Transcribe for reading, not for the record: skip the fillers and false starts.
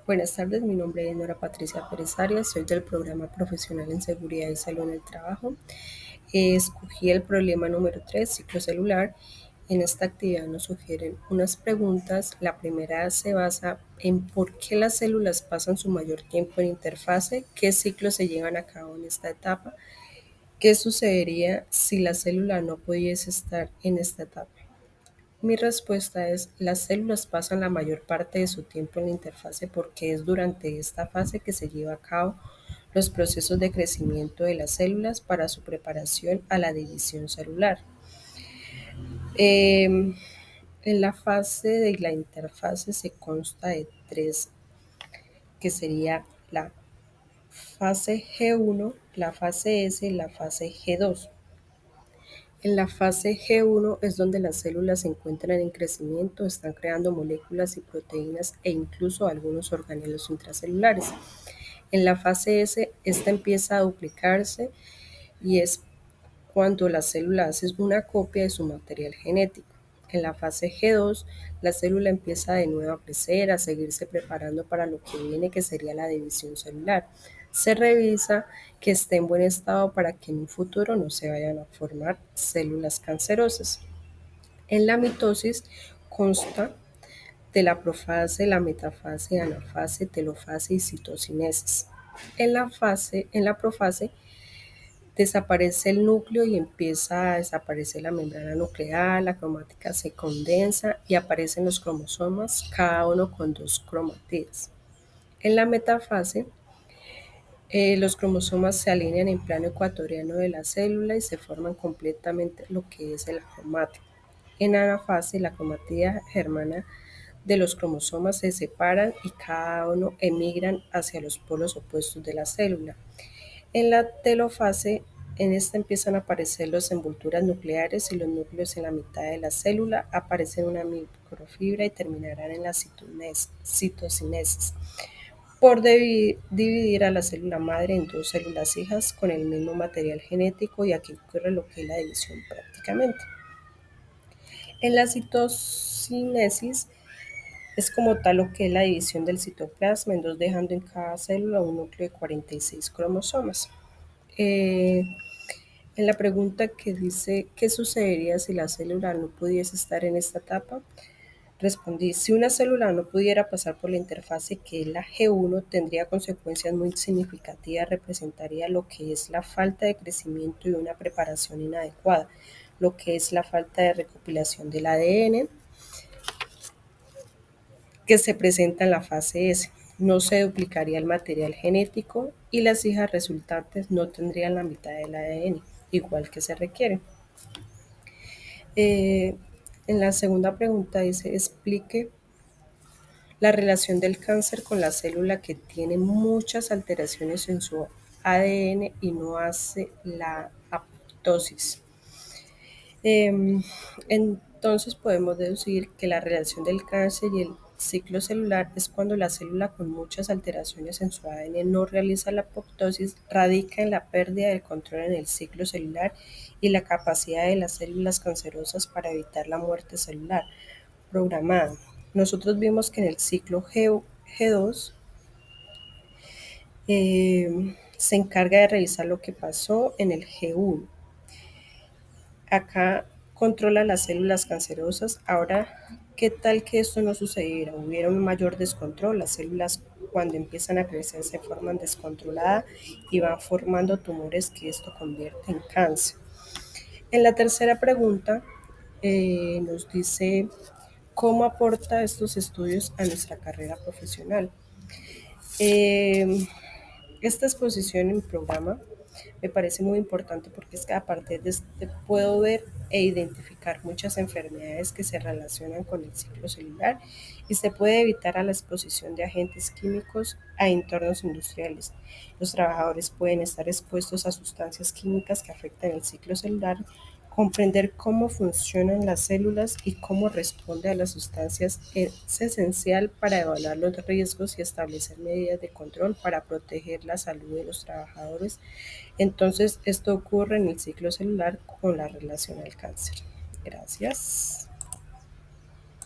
Buenas tardes, mi nombre es Nora Patricia Pérez Arias, soy del programa profesional en seguridad y salud en el trabajo. Escogí el problema número 3, ciclo celular. En esta actividad nos sugieren unas preguntas. La primera se basa en por qué las células pasan su mayor tiempo en interfase, qué ciclos se llevan a cabo en esta etapa, qué sucedería si la célula no pudiese estar en esta etapa. Mi respuesta es, las células pasan la mayor parte de su tiempo en la interfase porque es durante esta fase que se lleva a cabo los procesos de crecimiento de las células para su preparación a la división celular. En la fase de la interfase se consta de tres, que sería la fase G1, la fase S y la fase G2. En la fase G1 es donde las células se encuentran en crecimiento, están creando moléculas y proteínas e incluso algunos organelos intracelulares. En la fase S, esta empieza a duplicarse y es cuando la célula hace una copia de su material genético. En la fase G2, la célula empieza de nuevo a crecer, a seguirse preparando para lo que viene, que sería la división celular. Se revisa que esté en buen estado para que en un futuro no se vayan a formar células cancerosas. En la mitosis consta de la profase, la metafase, anafase, telofase y citocinesis. En la profase desaparece el núcleo y empieza a desaparecer la membrana nuclear, la cromática se condensa y aparecen los cromosomas, cada uno con dos cromátides. En la metafase, los cromosomas se alinean en plano ecuatoriano de la célula y se forman completamente lo que es el cromático. En anafase, la cromatida germana de los cromosomas se separan y cada uno emigran hacia los polos opuestos de la célula. En la telofase, en esta empiezan a aparecer las envolturas nucleares y los núcleos en la mitad de la célula, aparecen una microfibra y terminarán en la citocinesis, por dividir a la célula madre en dos células hijas con el mismo material genético, y aquí ocurre lo que es la división prácticamente. En la citocinesis es como tal lo que es la división del citoplasma en dos, dejando en cada célula un núcleo de 46 cromosomas. Eh, en la pregunta que dice, ¿qué sucedería si la célula no pudiese estar en esta etapa? Respondí, si una célula no pudiera pasar por la interfase que es la G1, tendría consecuencias muy significativas, representaría lo que es la falta de crecimiento y una preparación inadecuada, lo que es la falta de recopilación del ADN que se presenta en la fase S. No se duplicaría el material genético y las hijas resultantes no tendrían la mitad del ADN, igual que se requiere. Eh, en la segunda pregunta dice, explique la relación del cáncer con la célula que tiene muchas alteraciones en su ADN y no hace la apoptosis. Entonces podemos deducir que la relación del cáncer y el ciclo celular es cuando la célula con muchas alteraciones en su ADN no realiza la apoptosis, radica en la pérdida del control en el ciclo celular y la capacidad de las células cancerosas para evitar la muerte celular programada. Nosotros vimos que en el ciclo G2 se encarga de revisar lo que pasó en el G1. Acá controla las células cancerosas. Ahora, ¿qué tal que esto no sucediera? Hubiera un mayor descontrol. Las células cuando empiezan a crecer se forman descontroladas y van formando tumores que esto convierte en cáncer. En la tercera pregunta nos dice, ¿cómo aporta estos estudios a nuestra carrera profesional? Eh, esta exposición en programa me parece muy importante porque es que a partir de este puedo ver e identificar muchas enfermedades que se relacionan con el ciclo celular y se puede evitar a la exposición de agentes químicos a entornos industriales. Los trabajadores pueden estar expuestos a sustancias químicas que afectan el ciclo celular. Comprender cómo funcionan las células y cómo responde a las sustancias es esencial para evaluar los riesgos y establecer medidas de control para proteger la salud de los trabajadores. Entonces, esto ocurre en el ciclo celular con la relación al cáncer. Gracias.